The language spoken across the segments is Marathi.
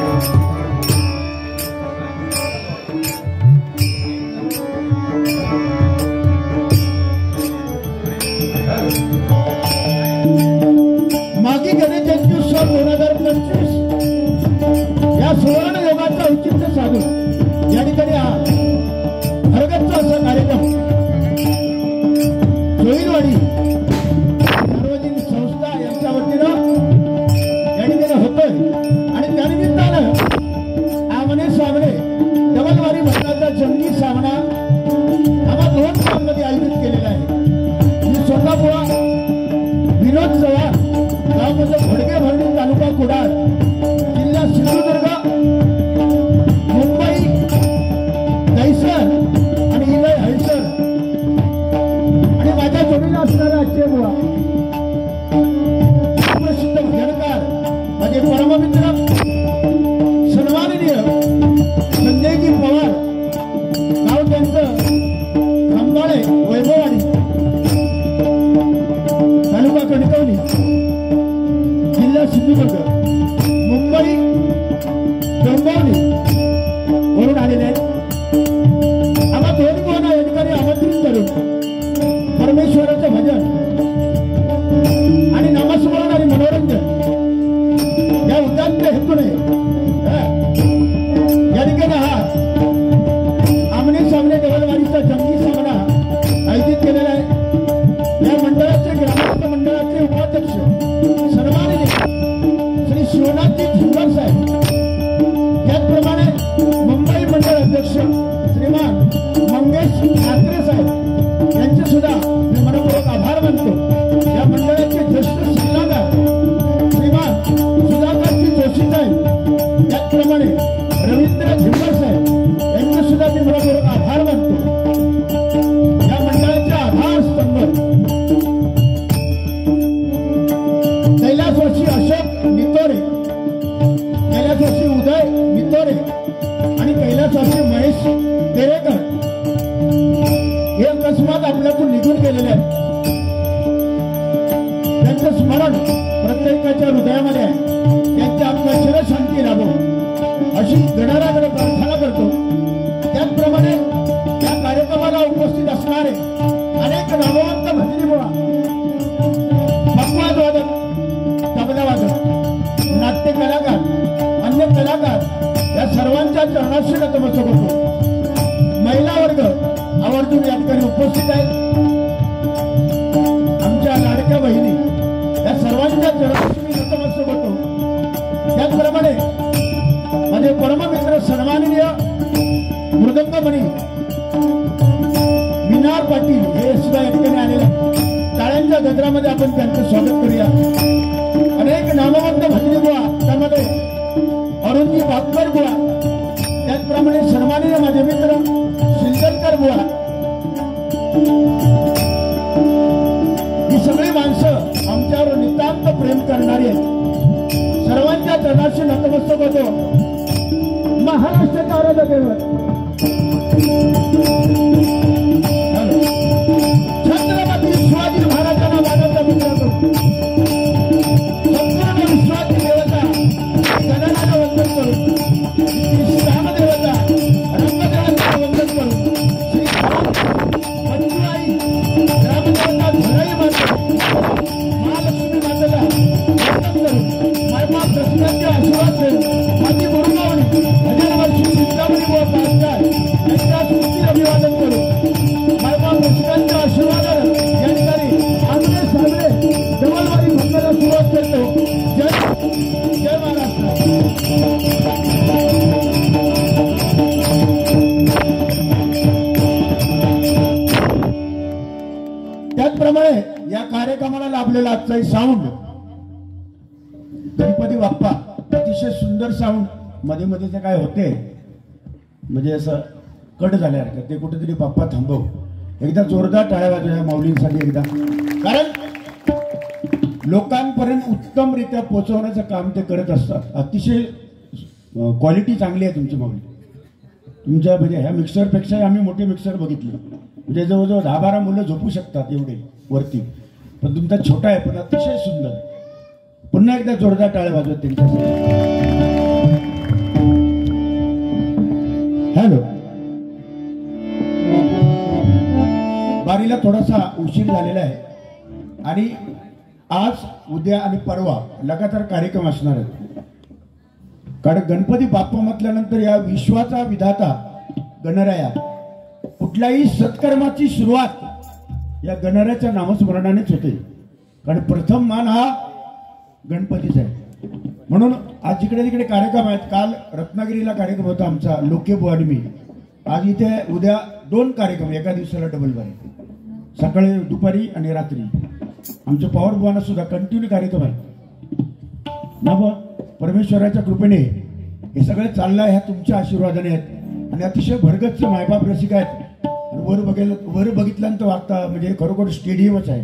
Thank you. सुवर्ण योगाचा औचित्य साधून या ठिकाणी हा भरगच्च असा कार्यक्रम जोईरवाडी सार्वजनिक संस्था यांच्या वतीनं या ठिकाणी होतोय आणि त्यानिमित्तानं आमने सामने डबलवारी मंडळाचा जंगी सामना आम्हा 2 गावांमध्ये आयोजित केलेला आहे। मी स्वतः विनोद चव्हाण गाव म्हणजे घोडगे भरणी तालुका कुडाळ जिल्हा सिंधुदुर्ग मुंबई दहिसर आणि इलय हरिसर आणि माझ्या जोडीला असणारा अक्षय बुवा प्रसिद्ध भजनकार माझे परममित्र सन्माननीय संजयजी पवार गाव त्यांचं खांबाळे वैभववाडी तालुका कणकवली जिल्हा सिंधुदुर्ग मुंबई डोंबिवली वरून आलेले आहेत। आम्हा 2 गुणांना या ठिकाणी आमंत्रित करून परमेश्वराचं भजन आणि नामस्मरण आणि मनोरंजन या उद्यात्त हेतूने या ठिकाणी हा आमने सामने डबलवारीचा जंगी सामना आयोजित केलेला आहे। या मंडळाचे ग्रामस्थ मंडळाचे उपाध्यक्ष सन्माननीय श्री शिवनाथजी झुंबर साहेब, त्याचप्रमाणे मुंबई मंडळ अध्यक्ष श्रीमान मंगेश ठाकरे साहेब यांचे सुद्धा मी मनपूर्वक आभार मानतो। या मंडळाचे ज्येष्ठ सल्लागार श्रीमान सुधाकरजी जोशी साहेब, त्याचप्रमाणे रवींद्र झुंबर साहेब यांचे सुद्धा मी मनपूर्वक आभार मानतो। या मंडळाचे आधारस्तंभ कैलासवासी अशोक नितोरे, कैलासवासी उदय नितोरे आणि कैलासवासी महेश तेरेकर हे अकस्मात आपल्यातून निघून गेलेले आहेत। त्यांचं स्मरण प्रत्येकाच्या हृदयामध्ये आहे। त्यांच्या आपल्या चिरशांती लाभो अशी गणाराकडे प्रार्थना करतो। त्याचप्रमाणे या कार्यक्रमाला उपस्थित असणारे अनेक नामवंत भजनी बुवा, पक्वाद वादक, तबला वादक, नाट्य कलाकार, अन्य कलाकार या सर्वांच्या चरणाशी नतमस्तक होतो। महिला वर्ग आवर्जून या ठिकाणी उपस्थित आहेत। आमच्या लाडक्या बहिणी या सर्वांच्या चरणाशी मी नतमस्तक होतो। त्याचप्रमाणे माझे परममित्र सन्माननीय मृदंगमणी मिनार पाटील हे सुद्धा या ठिकाणी आलेले। टाळ्यांच्या गजरामध्ये आपण त्यांचं स्वागत करूया। अनेक नामवंत भजनी बुवा, त्यामध्ये अरुणजी बागकर बुवा, त्याचप्रमाणे सन्माननीय माझे मित्र शिंदलकर बुवा, ही सगळी माणसं आमच्यावर नितांत प्रेम करणारी आहेत। सर्वांच्या चरणाशी नतमस्तक होतो। महाराष्ट्राचा आराध्य दैवत छत्रपती शिवाजी महाराजांना मानाचा मित्र संपूर्ण विश्वाची देवता गणाला वंदन करून, श्री रामदेवता रंगदेवता वंदन करून, श्री पंचुआई रामदेवता धराई माता महालक्ष्मी मातेला वंदन करून, मायमा कृष्णाचे आशीर्वाद घेऊन माझी गुरुमावणी भजनवर्षी चिंतामणी व पाचकार यांच्या स्मृती अभिवादन करून मायमा कृष्णांच्या आशीर्वादानं या ठिकाणी आमने सामने डबलवारी मंडळाला सुरुवात करतो। जय महाराष्ट्र। त्याचप्रमाणे या कार्यक्रमाला लाभलेला आजचा साऊंड गणपती बाप्पा, अतिशय सुंदर साऊंड। मध्ये मध्ये ते काय होते म्हणजे असं कट झाल्यासारखं, ते कुठेतरी बाप्पा थांबव, एकदा जोरदार टाळ्या वाजवल्या माऊलींसाठी एकदा, कारण लोकांपर्यंत उत्तमरित्या पोहोचवण्याचं काम ते करत असतात। अतिशय क्वालिटी चांगली आहे तुमची माऊली। तुमच्या म्हणजे ह्या मिक्सरपेक्षा आम्ही मोठे मिक्सर बघितले, म्हणजे जवळजवळ 10-12 मुलं झोपू शकतात एवढे वरती, पण तुमचा छोटा आहे पण अतिशय सुंदर। पुन्हा एकदा जोरदार टाळ्या वाजवत त्यांच्यासाठी। हॅलो, बारीला थोडासा उशीर झालेला आहे आणि आज उद्या आणि परवा लगातार कार्यक्रम असणार आहेत। कारण गणपती बाप्पा म्हटल्यानंतर या विश्वाचा विधाता गणराया, कुठल्याही सत्कर्माची सुरुवात या गणरायाच्या नामस्मरणानेच होते. कारण प्रथम मान हा गणपतीचा आहे. म्हणून आज जिकडे तिकडे कार्यक्रम आहेत. काल रत्नागिरीला कार्यक्रम होता आमचा, लोकेबो आणि मी. आज इथे उद्या 2 कार्यक्रम, एका दिवसाला डबल बारी, सकाळी दुपारी आणि रात्री. आमच्या पॉवर बुवांना सुद्धा कंटिन्यू कार्यक्रम आहे ना. परमेश्वराच्या कृपेने हे सगळे चाललं आहे, ह्या तुमच्या आशीर्वादाने आहेत. आणि अतिशय भरगच्च मायबाप रसिक आहेत. वर बघितल्यानंतर वागता म्हणजे खरोखर स्टेडियमच आहे.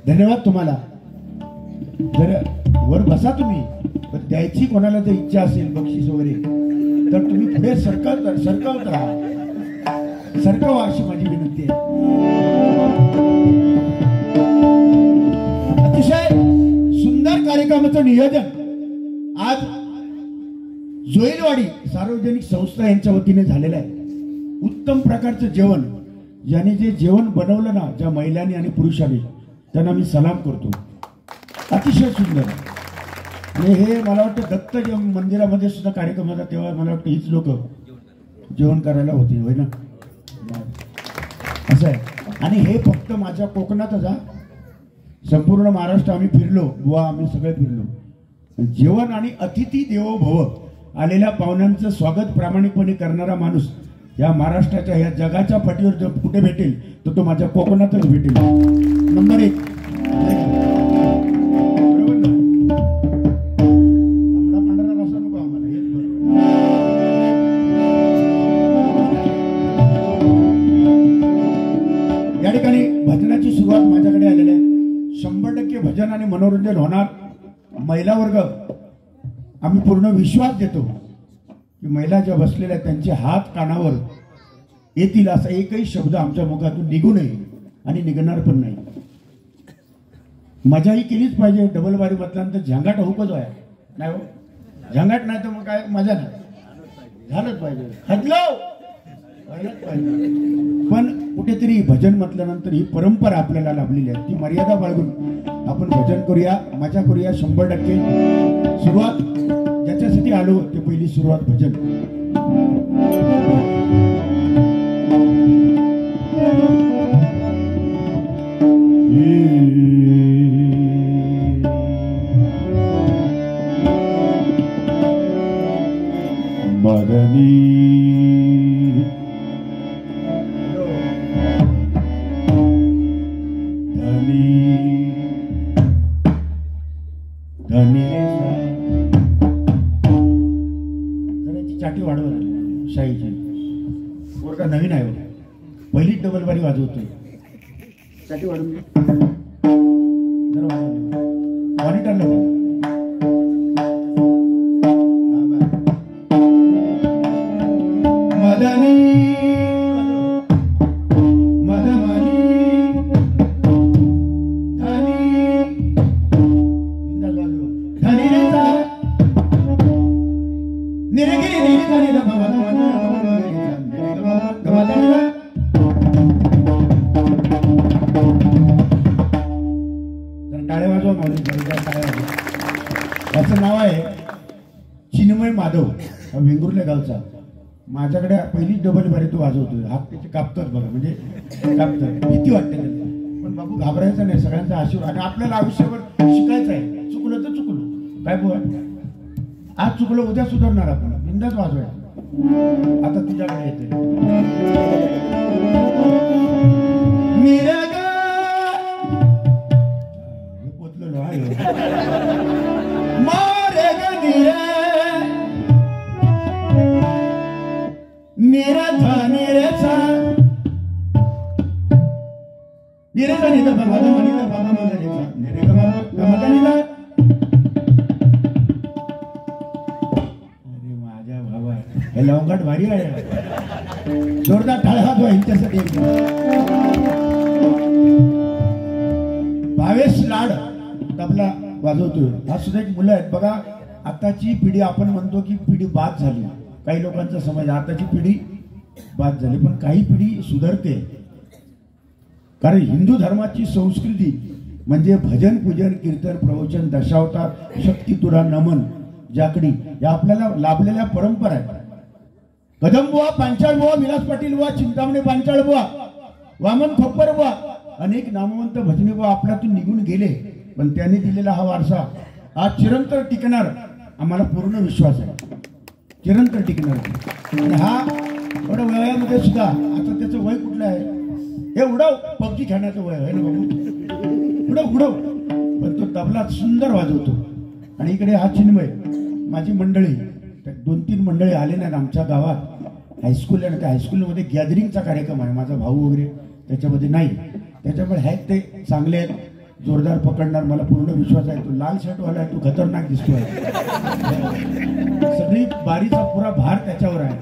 धन्यवाद तुम्हाला. जर वर बसा तुम्ही, पण द्यायची कोणाला जर इच्छा असेल बक्षीस वगैरे, तर तुम्ही पुढे सरकवत राहा, सरकवा अशी माझी विनंती आहे. अतिशय सुंदर कार्यक्रमाचं नियोजन आज जोईलवाडी सार्वजनिक संस्था यांच्या वतीने झालेलं आहे. उत्तम प्रकारचं जेवण, ज्याने जे जेवण बनवलं ना, ज्या महिलांनी आणि पुरुषांनी, त्यांना मी सलाम करतो. अतिशय सुंदर. आणि हे मला वाटतं दत्त मंदिरामध्ये सुद्धा कार्यक्रम होता, तेव्हा मला वाटतं हीच लोक जेवण करायला होती, होय ना. असं आहे. आणि हे फक्त माझ्या कोकणातच हा, संपूर्ण महाराष्ट्र आम्ही फिरलो बुवा, आम्ही सगळे फिरलो. जेवण आणि अतिथी देवो भव, आलेल्या पाहुण्यांचं स्वागत प्रामाणिकपणे करणारा माणूस या महाराष्ट्राच्या, या जगाच्या पाठीवर जर कुठे भेटेल तर तो माझ्या कोकणातच भेटेल. नंबर 1. या ठिकाणी भजनाची सुरुवात माझ्याकडे आलेली आहे. 100% भजन आणि मनोरंजन होणार. महिला वर्ग आम्ही पूर्ण विश्वास देतो की महिला ज्या बसलेल्या आहेत त्यांचे हात कानावर येतील असा एकही शब्द आमच्या मुखातून निघू नये आणि निघणार पण नाही. मजाही केलीच पाहिजे. डबल बारी म्हटल्यानंतर झंगाट होऊकच आहे नाही हो. झंगाट नाही तर मग काय मजा नाही. झालंच पाहिजे, हदलो पण कुठेतरी भजन म्हटल्यानंतर ही परंपरा आपल्याला लाभलेली आहे, ती मर्यादा बाळगून आपण भजन करूया, मजा करूया. 100% सुरुवात ज्याच्यासाठी आलो ते पहिली सुरुवात भजन. मदनी चाटी वाढवत शाहीची पोरगा नवीन आहे, पहिलीच डबल बारी वाजवतोय. चाटी वाढवून जरा मॉनिटरला मदनी त्याचं नाव आहे चिन्मय माधव, वेंगुर्ले गावचा. माझ्याकडे पहिलीच डबल बारी तो वाजवतोय. हात त्याचे कापतात बघा, म्हणजे कापतात, भीती वाटते त्याला. पण बाबू घाबरायचं नाही, सगळ्यांचा आशीर्वाद. आणि आपल्याला आयुष्यावर शिकायचं आहे. चुकलं तर चुकलं काय बुवा, आज चुकलं उद्या सुधारणार आपण. बिंदास वाजवायचं. आता तुझ्याकडे येते पोचलेलो आहे. माझ्या भावा हे लवंगाट भारी आहे. जोरदार टाळ्या वाजवा यांच्यासाठी. भावेश लाड तबला वाजवतोय. हा सुद्धा एक मुलं आहेत बघा. आताची पिढी, आपण म्हणतो की पिढी बाद झाली, काही लोकांचा समज आताची पिढी बाद झाली, पण काही पिढी सुधारते. कारण हिंदू धर्माची संस्कृती म्हणजे भजन पूजन कीर्तन प्रवचन दशावतार शक्ती तुरा नमन जाकडी या आपल्याला लाभलेल्या परंपरा आहेत. कदमबुवा, पांचाळबुवा, विलास पाटील बुवा, चिंतामणी पांचाळबुवा, वामन खोप्पर बुवा, अनेक नामवंत भजनी बुवा आपल्यातून निघून गेले, पण त्यांनी दिलेला हा वारसा आज चिरंतर टिकणार आम्हाला पूर्ण विश्वास आहे. चिरंतर टिकणार. आणि हा एवढ्या वयामध्ये सुद्धा आता त्याचं वय कुठलं आहे? हे उडव पबजी खेळण्याचं वय आहे ना बाबू, उडव उडव, पण तो तबला सुंदर वाजवतो. आणि इकडे हा चिन्मय, माझी मंडळी 2-3 मंडळी आले नाहीत आमच्या गावात. हायस्कूल आहे, त्या हायस्कूलमध्ये गॅदरिंगचा कार्यक्रम आहे, माझा भाऊ वगैरे त्याच्यामध्ये नाही. त्याच्यामुळे आहेत ते चांगले आहेत, जोरदार पकडणार मला पूर्ण विश्वास आहे. तो लाल शर्टवाला आहे, तो खतरनाक दिसतोय. सगळी बारीचा पुरा भार त्याच्यावर आहे.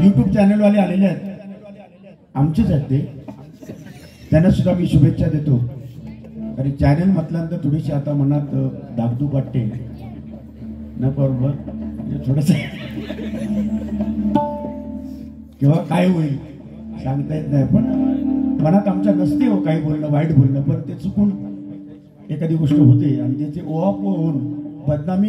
यूट्यूब चॅनलवाले आलेले आहेत, आमचेच आहेत ते, त्यांना सुद्धा मी शुभेच्छा देतो. आणि चॅनल म्हटल्यानंतर थोडीशी आता मनात धाकधूक वाटते ना, बरोबर थोडस किंवा काय होईल सांगता येत नाही, पण मनात आमच्या नसते हो काही बोलणं, वाईट बोलणं, पण ते चुकून एखादी गोष्ट होते आणि त्याचे ओवापोह होऊन बदनामी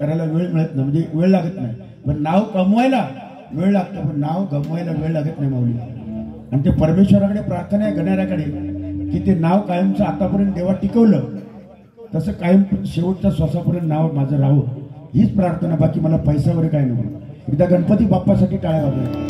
करायला वेळ मिळत नाही, म्हणजे वेळ लागत नाही. पण नाव कमवायला वेळ लागतं, पण नाव गमवायला वेळ लागत नाही माऊली. आणि ते परमेश्वराकडे प्रार्थना आहे गणाऱ्याकडे की ते नाव कायमचं आतापर्यंत देवा टिकवलं तसं कायम शेवटच्या श्वासापर्यंत नाव माझं राहावं, हीच प्रार्थना. बाकी मला पैसा वगैरे काय नको. एकदा गणपती बाप्पासाठी टाळ्या वाजवा.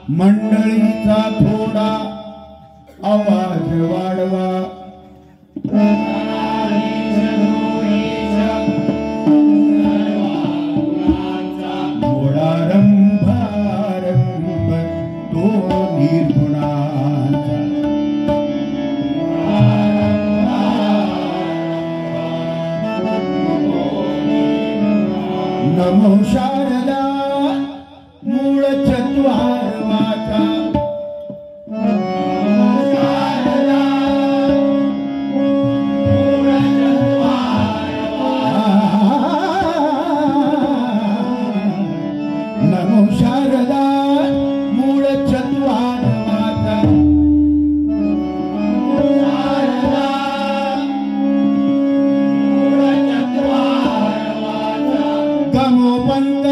मंडळीचा थोडा आवाज वाढवा. मोळारंभ तो निर्गुणाचा. नमो शारदा मूळ चत्वार वाचा. नमो शारदा मूळ चत्वार वाचा. गमो पंत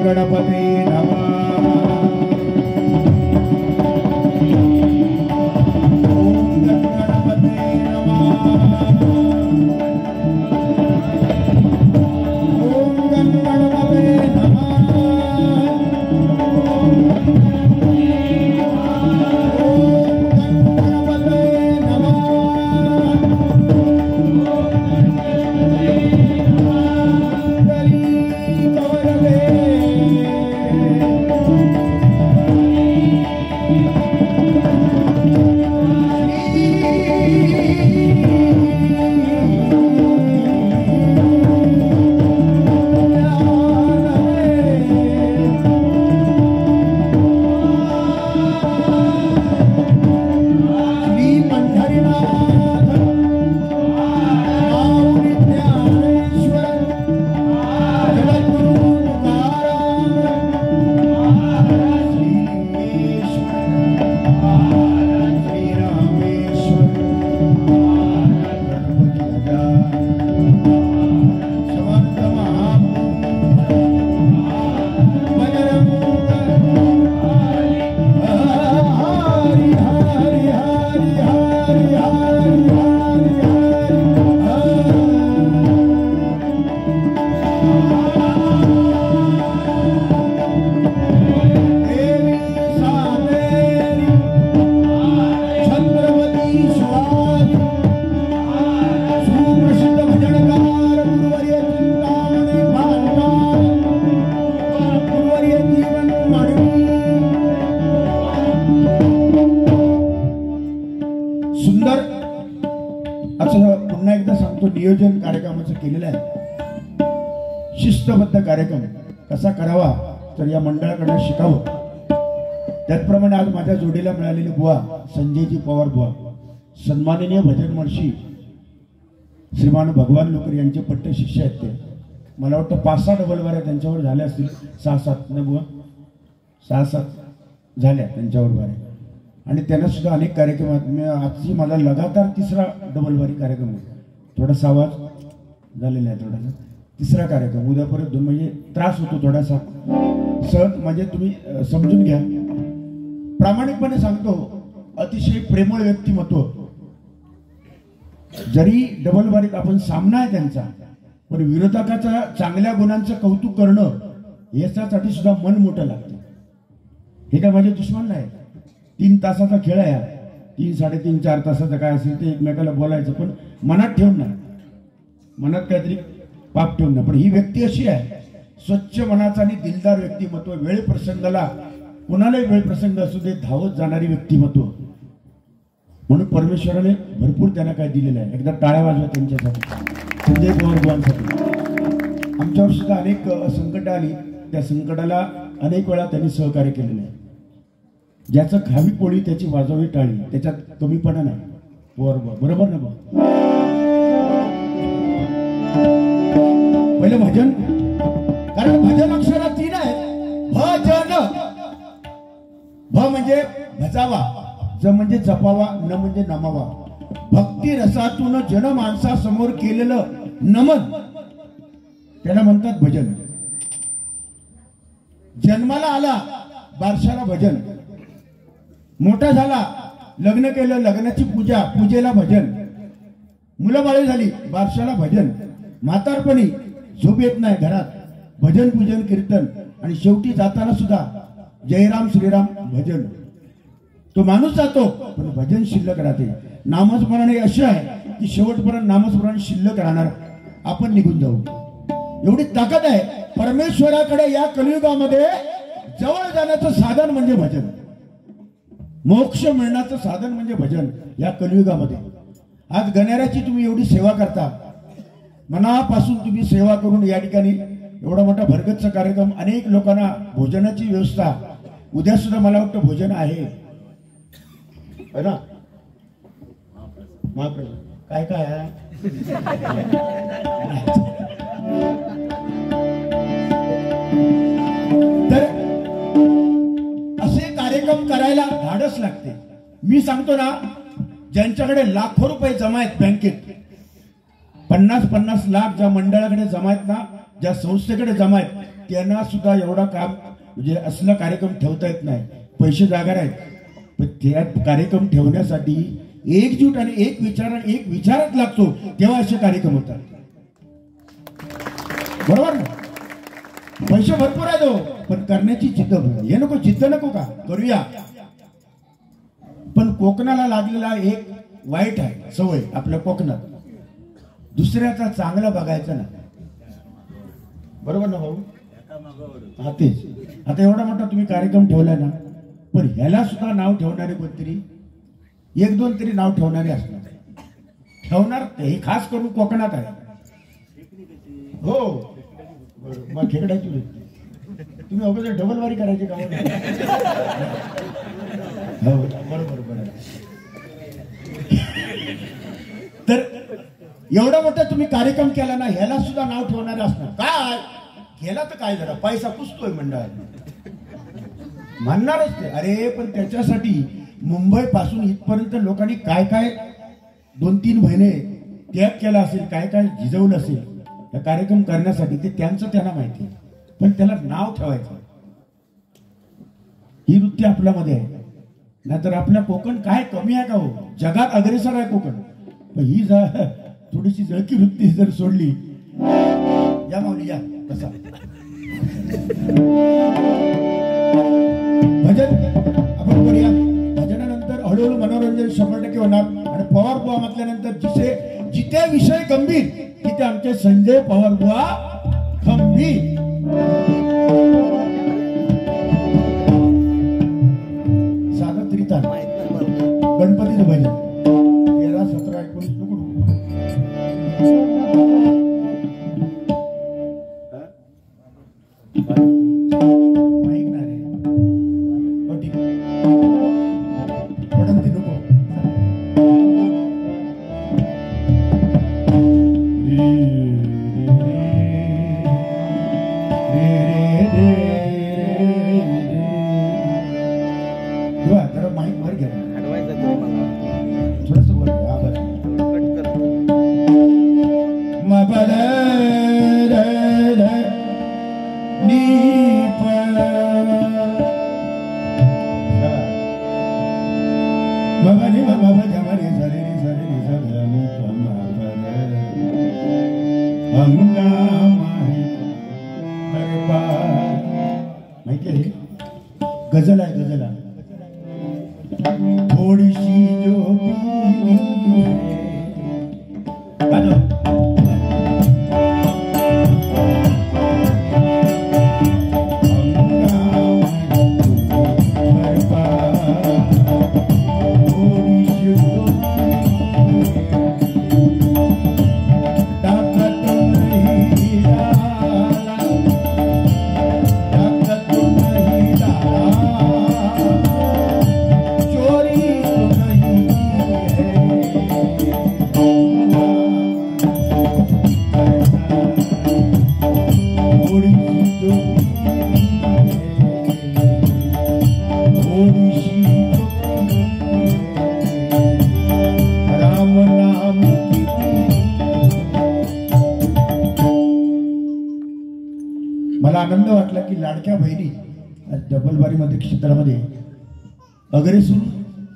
गणपते नमः नियोजन कार्यक्रमाचं केलेलं आहे। शिस्तबद्ध कार्यक्रम कसा करावा तर या मंडळाकडे शिकावं। त्याचप्रमाणे आज माझ्या जोडीला मिळालेली बुवा संजयजी पवार बुवा सन्माननीय भजन महर्षी श्रीमान भगवान लोकर यांचे पट्ट शिष्य आहेत। ते मला वाटतं 5-6 डबल वाऱ्या त्यांच्यावर झाल्या असतील, 6-7 ना बुवा 6-7 झाल्या त्यांच्यावर वाऱ्या। आणि त्यांना सुद्धा अनेक कार्यक्रमात आजची मला लगातार 3रा डबल वारी कार्यक्रम आहे। थोडासा आवाज झालेला आहे, थोडासा 3रा कार्यक्रम उद्या परत 2 म्हणजे त्रास होतो थोडासा सहज, म्हणजे तुम्ही समजून घ्या। प्रामाणिकपणे सांगतो, अतिशय प्रेमळ व्यक्तिमत्व। जरी डबल वारीत आपण सामना आहे त्यांचा, पण विरोधकाच्या चांगल्या गुणांचं कौतुक करणं याच्यासाठी सुद्धा मन मोठं लागतं। हे काय माझे दुश्मन नाही, 3 तासाचा खेळ आहे, 3-3.5-4 तासाचा काय असेल ते एकमेकाला बोलायचं, पण मनात ठेवून नाही, मनात काहीतरी पाप ठेवून नाही। पण ही व्यक्ती अशी आहे, स्वच्छ मनाचा आणि दिलदार व्यक्तिमत्व, वेळ प्रसंगाला कुणालाही वेळ प्रसंग असू दे धावत जाणारी व्यक्तिमत्व। म्हणून परमेश्वराने भरपूर त्यांना काय दिलेलं आहे। एकदा टाळ्या वाजवा त्यांच्यासाठी, संजय पवार बुवांसाठी। आमच्यावर सुद्धा अनेक संकट आली, त्या संकटाला अनेक वेळा त्यांनी सहकार्य केलेलं आहे। ज्याचं खावी पोळी त्याची वाजवी टाळी, त्याच्यात कमीपणा नाही। बरोबर ना बा? पहिलं भजन, कारण भजन अक्षरात 3 आहे। भजन, भ म्हणजे भजावा, ज म्हणजे जपावा, न म्हणजे नमावा। भक्ती रसातून जन माणसासमोर केलेलं नमन त्याला म्हणतात भजन। जन्माला आला बारशाला भजन, मोठा झाला लग्न केलं लग्नाची पूजा, पूजेला भजन, मुलं बाळी झाली बारशाला भजन, म्हातारपणी झोप येत नाही घरात भजन पूजन कीर्तन, आणि शेवटी जाताना सुद्धा जयराम श्रीराम भजन। तो माणूस जातो पण भजन शिल्लक राहते। नामस्मरण हे असे आहे की शेवटपर्यंत नामस्मरण शिल्लक राहणार, आपण निघून जाऊ, एवढी ताकद आहे परमेश्वराकडे। या कलियुगामध्ये जवळ जाण्याचं साधन म्हणजे भजन, मोक्ष मिळण्याचं साधन म्हणजे भजन। या कलियुगामध्ये आज गणेराची तुम्ही एवढी सेवा करता, मनापासून तुम्ही सेवा करून या ठिकाणी एवढा मोठा भरगतचा कार्यक्रम, अनेक लोकांना भोजनाची व्यवस्था, उद्या सुद्धा मला वाटतं भोजन आहे ना? काय काय आहे? तर असे कार्यक्रम करायला धाडस लागते। मी सांगतो ना, ज्यांच्याकडे लाखो रुपये जमा आहेत बँकेत, 50-50 लाख ज्या मंडळाकडे जमा आहेत ना, ज्या संस्थेकडे जमा आहेत त्यांना सुद्धा एवढा काम म्हणजे असला कार्यक्रम ठेवता येत नाही. पैसे जागा आहेत, पण त्या कार्यक्रम ठेवण्यासाठी एकजूट आणि एक विचारच लागतो, तेव्हा असे कार्यक्रम होतात. बरोबर ना? पैसे भरपूर आहेत हो, पण करण्याची जिद्द हे नको, जिद्द नको का करूया. पण कोकणाला लागलेला एक वाईट आहे सवय आपल्या कोकणात, दुसऱ्याचा चांगला बघायचा ना. बरोबर ना भाऊ? हा तेच. आता एवढा मोठा तुम्ही कार्यक्रम ठेवलाय ना, पण ह्याला सुद्धा नाव ठेवणारे कोणतरी एक दोन तरी नाव ठेवणारे असणार, ठेवणार. हे खास करून कोकणात आहे. हो मग खेकड्याची तुम्ही अगोदर डबल वारी करायची का? हो बरोबर बरोबर. तर एवढा मोठा तुम्ही कार्यक्रम केला ना, ह्याला सुद्धा नाव ठेवणारे असणार. काय केला तर काय झालं, पैसा पुसतोय मंडळात म्हणणारच ते. अरे पण त्याच्यासाठी मुंबई पासून इथपर्यंत लोकांनी काय काय 2-3 महिने त्याग केला असेल, काय काय झिजवलं असेल या कार्यक्रम करण्यासाठी, ते त्यांचं त्यांना माहिती. पण त्याला नाव ठेवायचं ही वृत्ती आपल्यामध्ये आहे. नाहीतर आपल्या कोकण काय कमी आहे का हो? जगात अग्रेसर आहे कोकण. पण ही थोडीशी जळकी वृत्ती जर सोडली, या माऊली या कसा भजन आपण करूया. भजनानंतर हळूहळू मनोरंजन 100% होणार. आणि पवार बुवा म्हटल्यानंतर जिथे विषय गंभीर तिथे आमचे संजय पवार बुवा खंबीर. सागर त्रितान गणपतीचं भजन 13, 17, 19 गजल आहे. गजल थोडीशी जो मला आनंद वाटला की लाडक्या बहिणी डबलबारीमध्ये क्षेत्रामध्ये अग्रेसर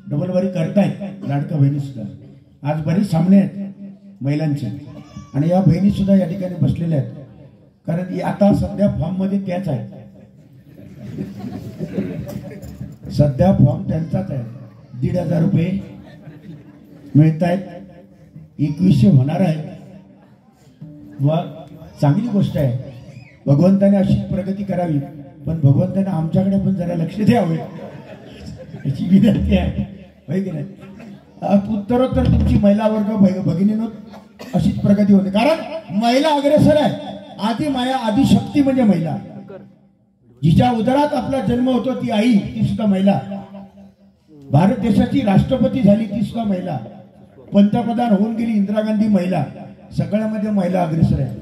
डबलबारी करतायत. लाडक्या बहिणी सुद्धा आज बरेच सामने आहेत महिलांचे, आणि या बहिणी सुद्धा या ठिकाणी बसलेल्या आहेत. कारण आता सध्या फॉर्म मध्ये त्याच आहेत, सध्या फॉर्म त्यांचाच आहे. 1,500 रुपये मिळत आहेत, 2100 होणार आहे. व चांगली गोष्ट आहे. भगवंताने अशी प्रगती करावी, पण भगवंताने आमच्याकडे पण जरा लक्ष द्यावे याची विनंती आहे. की नाही? उत्तरोत्तर तुमची महिला वर्ग भगिनीनो अशीच प्रगती होते, कारण महिला अग्रेसर आहे. आदी माया आदी शक्ती म्हणजे महिला. जिच्या उदरात आपला जन्म होतो ती आई, ती सुद्धा महिला. भारत देशाची राष्ट्रपती झाली ती सुद्धा महिला. पंतप्रधान होऊन गेली इंदिरा गांधी महिला. सगळ्यामध्ये महिला अग्रेसर आहे,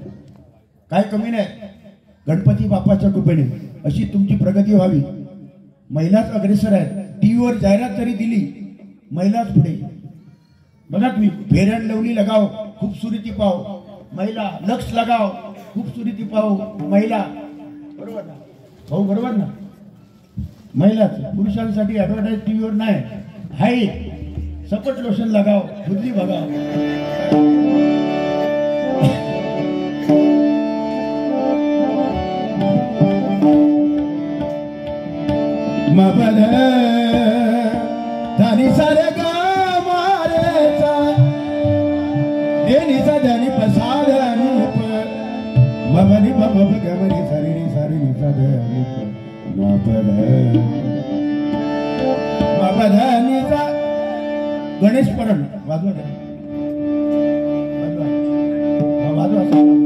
काय कमी नाही. गणपती बाप्पाच्या कृपेने अशी तुमची प्रगती व्हावी. महिलाच अग्रेसर आहेत. टीव्हीवर जाहिरात जरी दिली, महिलाच पुढे. बघा तुम्ही फेयर अँड लवली लगाओ, खूबसूरती पाओ, महिला लक्स लगाओ, खूप सुरीती पाहू महिला बरोबर ना हो बरोबर ना महिलाच पुरुषांसाठी ऍडव्हर्टाईज टीव्हीवर नाही हाय सपट लोशन लगाव खुदली बघाव मबल धानी सारे गा मारेचा निसा धनी पसाद अनुप मबनी बब गमनी सारी निसा धनी मबल निसा गणेश परण वाजवा वाजवा